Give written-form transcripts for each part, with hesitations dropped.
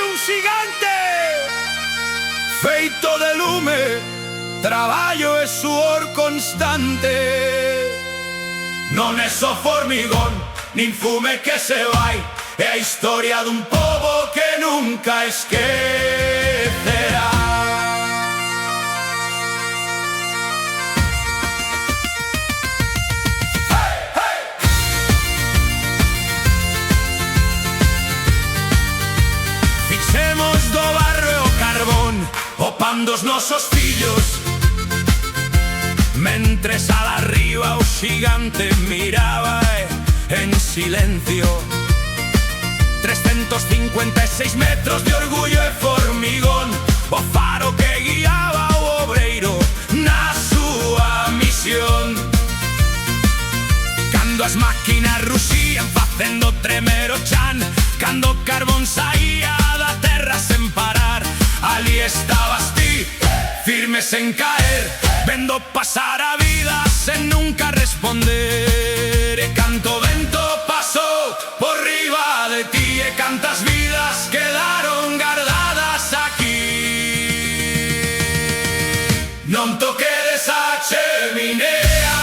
un xigante feito de lume, traballo e suor constante. Non é só formigón, nin fume que se vai, é a historia dun pobo que nunca esquecerá. Fixemos do barro e o carbón o pan dos nosos fillos, mentres al arriba o xigante miraba en silencio. 356 metros de orgullo e formigón, o faro que guiaba o obreiro na súa misión. Cando as máquinas ruxían facendo tremer o chan, cando o carbón saía da terra sen parar, ali estabas ti, firme sen caer, vendo pasar a vida sen nunca responder. E canto vento pasou por riba de ti, e cantas vidas quedaron guardadas aquí. Non toquedes a cheminea,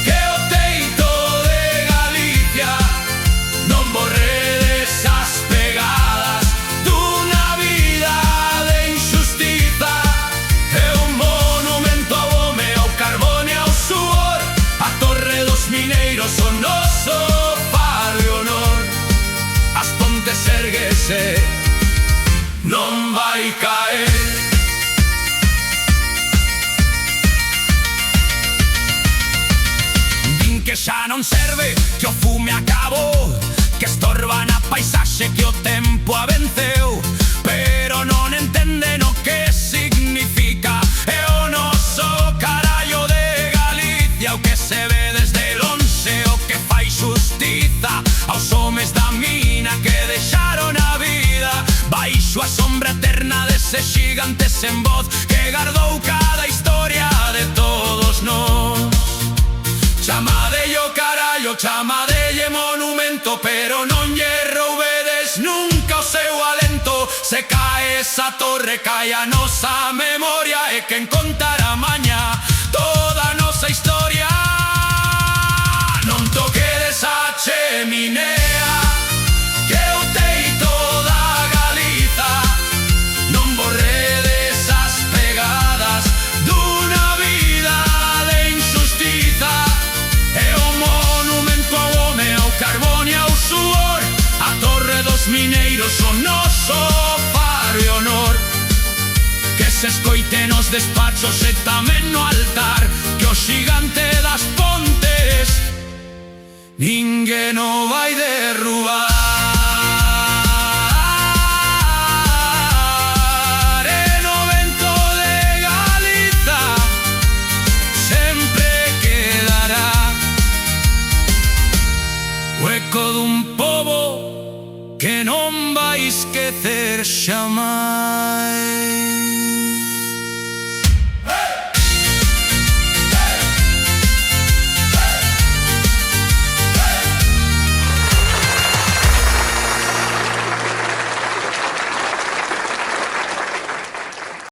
que o teito de Galicia, non borredes as pegadas dunha vida de injustiza. É un monumento ao home, ao carbón e ao suor, a Torre dos Mineiros, o noso faro e honor. As pontes érguese, non vai caer. Din que xa non serve, que o fume acabou, que estorba na paisaxe, que o tempo a venceu, pero non entenden o que significa. É o noso carallo de Galicia, o que se ve desde lonxe, o que fai xustiza aos homes da mina que deixaron a vida baixo a sombra eterna dese xigante sen voz, que guardou cada historia de todos nós. Chamadelle o carallo, chamadelle monumento, pero non lle roubedes nunca o seu alento. Se cae esa torre, cae a nosa memoria, e quen contará mañá toda a nosa historia. Non toquedes a cheminea, que o teito da Galiza, non borredes as pegadas dunha vida de injustiza. É o monumento ao home, ao carbón e ao suor, a Torre dos Mineiros, o noso faro e honor. Que se escoite nos despachos e tamén no altar, que o xigante das pontes ninguén o vai derrubar.